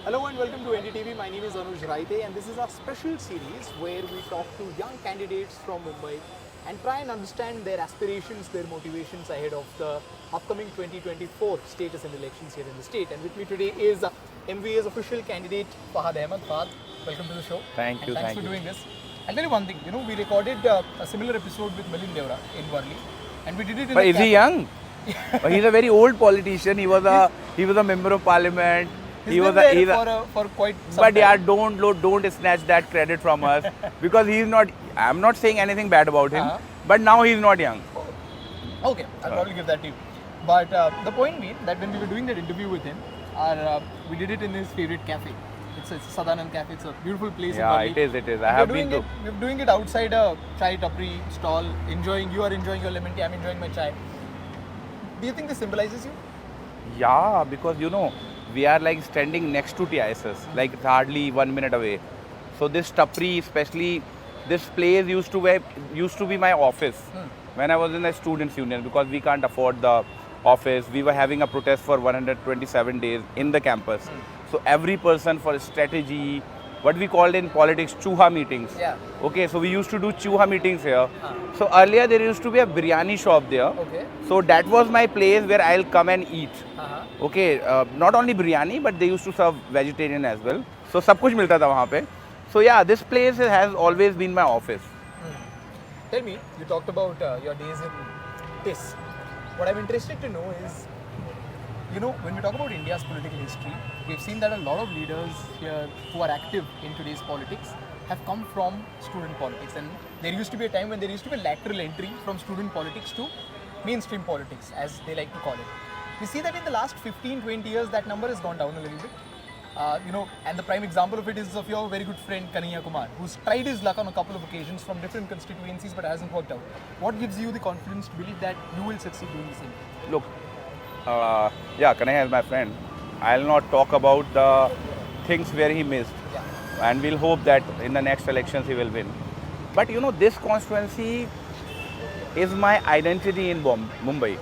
Hello and welcome to NDTV. My name is Anuj Raite and this is our special series where we talk to young candidates from Mumbai and try and understand their aspirations, their motivations ahead of the upcoming 2024 state assembly elections here in the state. And with me today is MVA's official candidate Fahad Ahmed. Fahad, welcome to the show. Thank you. Thanks for doing this. I'll tell you one thing, we recorded a similar episode with Milind Devra in Worli and we did it in But is he young? He's a very old politician. He was a member of parliament. He's been there for quite some But time. yeah, don't snatch that credit from us because he's not. I'm not saying anything bad about him. But now he's not young. Okay, I'll probably give that to you. But the point being that when we were doing that interview with him, we did it in his favorite cafe. It's Sadanand Cafe. It's a beautiful place in Yeah, Worli. it is. I have been to. We're doing it outside a chai tapri stall, you are enjoying your lemon tea, I'm enjoying my chai. Do you think this symbolizes you? Yeah, because we are like standing next to TISS, like it's hardly 1 minute away. So this tapri, especially this place used to be my office when I was in the students union because we can't afford the office. We were having a protest for 127 days in the campus. So every person for strategy, what we called in politics chuha meetings. Yeah. Okay, so we used to do chuha meetings here. So earlier there used to be a biryani shop there. Okay. So that was my place where I'll come and eat. Okay, not only biryani, but they used to serve vegetarian as well. So सब कुछ मिलता था वहाँ पे. So yeah, this place has always been my office. Tell me, you talked about your days in TISS. What I'm interested to know is, when we talk about India's political history, we've seen that a lot of leaders here who are active in today's politics have come from student politics. And there used to be a time when there used to be a lateral entry from student politics to mainstream politics, as they like to call it. We see that in the last 15-20 years, that number has gone down a little bit. And the prime example of it is of your very good friend Kanhaiya Kumar, who's tried his luck on a couple of occasions from different constituencies but hasn't worked out. What gives you the confidence to believe that you will succeed doing the same? Look, Kanhaiya is my friend. I'll not talk about the things where he missed. Yeah. And we'll hope that in the next elections he will win. But this constituency is my identity in Mumbai.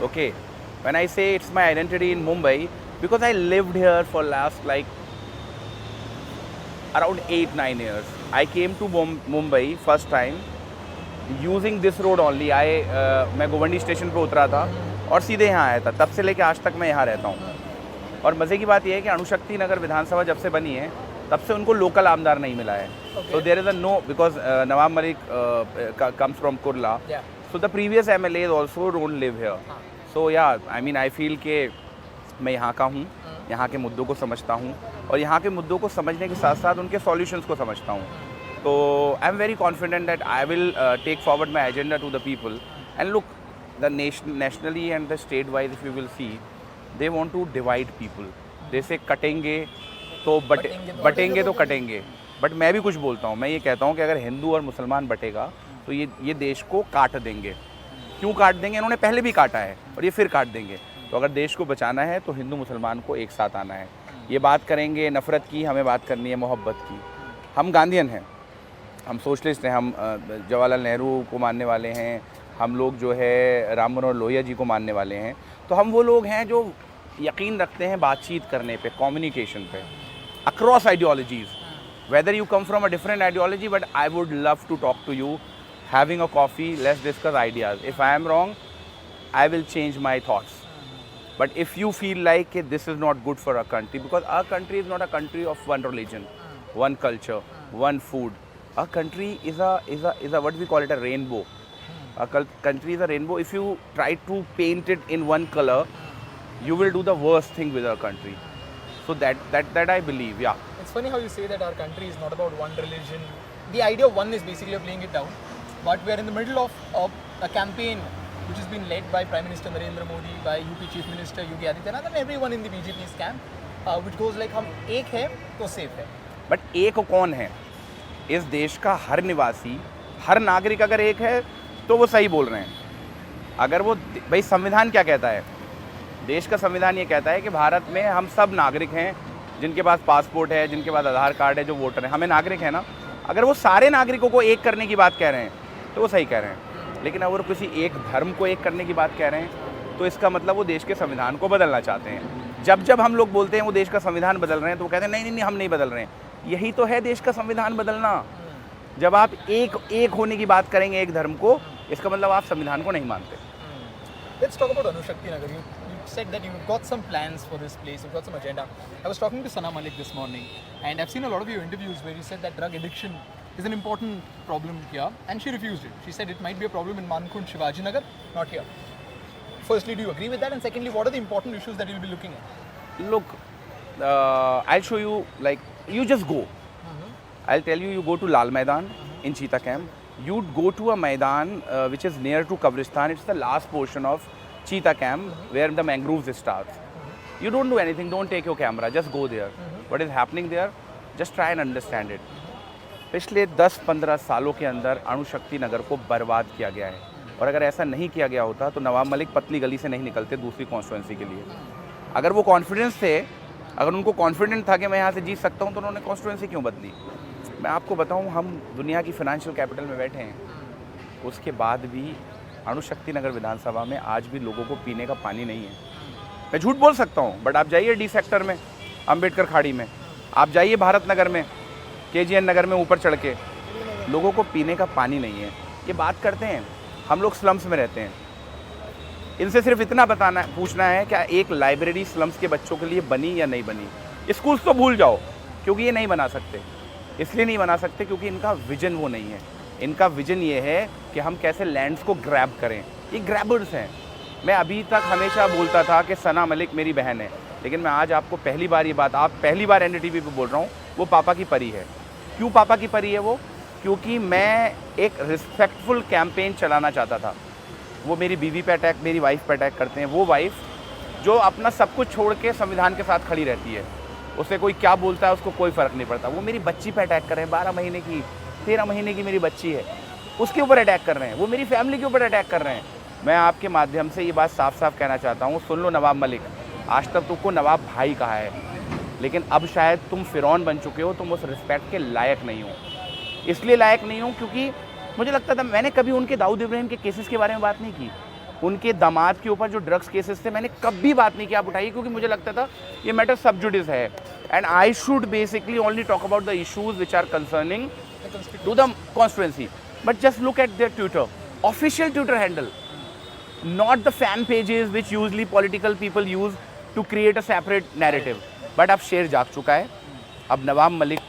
Okay, when I say it's my identity in Mumbai, because I lived here for last around 8-9 years. I came to Mumbai first time using this road only. मैं Govandi station पे उतरा था और सीधे यहाँ आया था. तब से लेके आज तक मैं यहाँ रहता हूँ. और मज़े की बात यह है कि अणुशक्ति नगर विधानसभा जब से बनी है तब से उनको लोकल आमदार नहीं मिला है. So there is a no, because Nawab Malik comes from Kurla. Yeah. So the previous MLAs also don't live here. So yeah, I mean I feel कि मैं यहाँ का हूँ, यहाँ के मुद्दों को समझता हूँ और यहाँ के मुद्दों को समझने के साथ साथ उनके सॉल्यूशंस को समझता हूँ. तो I am very confident that I will take forward my agenda to the people. And look, the nationally and the state wise if you will see, they want to divide people. जैसे कटेंगे तो कटेंगे. But मैं भी कुछ बोलता हूँ, मैं ये कहता हूँ कि अगर हिंदू और मुसलमान बटेगा तो ये देश को काट देंगे. क्यों काट देंगे? इन्होंने पहले भी काटा है और ये फिर काट देंगे. तो अगर देश को बचाना है तो हिंदू मुसलमान को एक साथ आना है. ये बात करेंगे नफ़रत की, हमें बात करनी है मोहब्बत की. हम गांधीयन हैं, हम सोशलिस्ट हैं, हम जवाहरलाल नेहरू को मानने वाले हैं, हम लोग जो है राम मनोहर लोहिया जी को मानने वाले हैं. तो हम वो लोग हैं जो यकीन रखते हैं बातचीत करने पे, कम्युनिकेशन पे, across ideologies. Whether you come from a different ideology, but I would love to talk to you, having a coffee, let's discuss ideas. If I am wrong, I will change my thoughts. But if you feel like this is not good for our country, because our country is not a country of one religion, one culture, one food. Our country is a what we call it, a rainbow. Our country is a rainbow. If you try to paint it in one color, you will do the worst thing with our country. So that I believe, yeah. It's funny how you say that our country is not about one religion. The idea of oneness, basically, you're playing it down. But we are in the middle of a campaign which has been led by Prime Minister Narendra Modi, by UP Chief Minister Yogi Adityanath and everyone in the BJP's camp, which goes like हम एक है तो safe है. But एक कौन है? इस देश का हर निवासी, हर नागरिक अगर एक है तो वो सही बोल रहे हैं. अगर वो भाई संविधान क्या कहता है? देश का संविधान ये कहता है कि भारत में हम सब नागरिक हैं, जिनके पास पासपोर्ट है, जिनके पास आधार कार्ड है, जो वोटर हैं, हमें नागरिक है ना. अगर वो सारे नागरिकों को एक करने की बात कह रहे हैं तो वो सही कह रहे हैं. लेकिन अगर किसी एक धर्म को एक करने की बात कह रहे हैं तो इसका मतलब वो देश के संविधान को बदलना चाहते हैं. जब जब हम लोग बोलते हैं वो देश का संविधान बदल रहे हैं तो वो कहते हैं नहीं नहीं नहीं हम नहीं बदल रहे हैं। यही तो है देश का संविधान बदलना। जब आप एक होने की बात करेंगे एक धर्म को, इसका मतलब आप संविधान को नहीं मानते। Let's talk about Anushakti Nagar. You said that you've got some plans for this place, you've got some agenda. I was talking to Sana Malik this morning, and I've seen a lot of your interviews where you said that drug addiction is an important problem here, and she refused it. She said it might be a problem in Mankund, Shivaji Nagar, not here. Firstly, do you agree with that? And secondly, what are the important issues that you'll be looking at? Look, I'll show you, like, you just go. I'll tell you, you go to Lal Maidan in Cheetah Camp. You'd go to a Maidan which is near to Kabristan. It's the last portion of Cheetah Camp where the mangroves starts. You don't do anything, don't take your camera, just go there. What is happening there, just try and understand it. पिछले 10-15 सालों के अंदर अणुशक्ति नगर को बर्बाद किया गया है, और अगर ऐसा नहीं किया गया होता तो नवाब मलिक पतली गली से नहीं निकलते दूसरी कॉन्स्टिट्यूंसी के लिए। अगर वो कॉन्फिडेंस थे, अगर उनको कॉन्फिडेंट था कि मैं यहाँ से जीत सकता हूँ, तो उन्होंने कॉन्स्टिट्यूंसी क्यों बदली? मैं आपको बताऊँ, हम दुनिया की फाइनेंशियल कैपिटल में बैठे हैं, उसके बाद भी अणुशक्ति नगर विधानसभा में आज भी लोगों को पीने का पानी नहीं है। मैं झूठ बोल सकता हूँ, बट आप जाइए डी सेक्टर में, अम्बेडकर खाड़ी में, आप जाइए भारत नगर में, KGN नगर में ऊपर चढ़ के, लोगों को पीने का पानी नहीं है। ये बात करते हैं, हम लोग स्लम्स में रहते हैं। इनसे सिर्फ इतना पूछना है क्या एक लाइब्रेरी स्लम्स के बच्चों के लिए बनी या नहीं बनी। स्कूल्स तो भूल जाओ, क्योंकि ये नहीं बना सकते। इसलिए नहीं बना सकते क्योंकि इनका विजन वो नहीं है। इनका विजन ये है कि हम कैसे लैंड्स को ग्रैब करें। ये ग्रैबर्स हैं। मैं अभी तक हमेशा बोलता था कि सना मलिक मेरी बहन है, लेकिन मैं आज आपको पहली बार ये बात, आप पहली बार NDTV पे बोल रहा हूँ, वो पापा की परी है। क्यों पापा की परी है वो? क्योंकि मैं एक रिस्पेक्टफुल कैंपेन चलाना चाहता था। वो मेरी बीवी पे अटैक, मेरी वाइफ पे अटैक करते हैं। वो वाइफ जो अपना सब कुछ छोड़ के संविधान के साथ खड़ी रहती है, उसे कोई क्या बोलता है उसको कोई फ़र्क नहीं पड़ता। वो मेरी बच्ची पे अटैक कर रहे हैं, 12 महीने की 13 महीने की मेरी बच्ची है, उसके ऊपर अटैक कर रहे हैं। वो मेरी फैमिली के ऊपर अटैक कर रहे हैं। मैं आपके माध्यम से ये बात साफ साफ कहना चाहता हूँ, सुन लो नवाब मलिक, आज तक तुमको नवाब भाई कहा है, लेकिन अब शायद तुम फ़िरौन बन चुके हो, तुम उस रिस्पेक्ट के लायक नहीं हो। इसलिए लायक नहीं हूँ क्योंकि मुझे लगता था, मैंने कभी उनके दाऊद इब्राहिम के केसेस के बारे में बात नहीं की। उनके दामाद के ऊपर जो ड्रग्स केसेस थे, मैंने कभी बात नहीं की आप उठाइए, क्योंकि मुझे लगता था ये मैटर सब जुडिस है, and I should basically only talk about the issues which are concerning to the constituency. But just look at their Twitter, official Twitter handle, not the fan pages which usually political people use to create a separate narrative. But अब शेर जाग चुका है। अब नवाब मलिक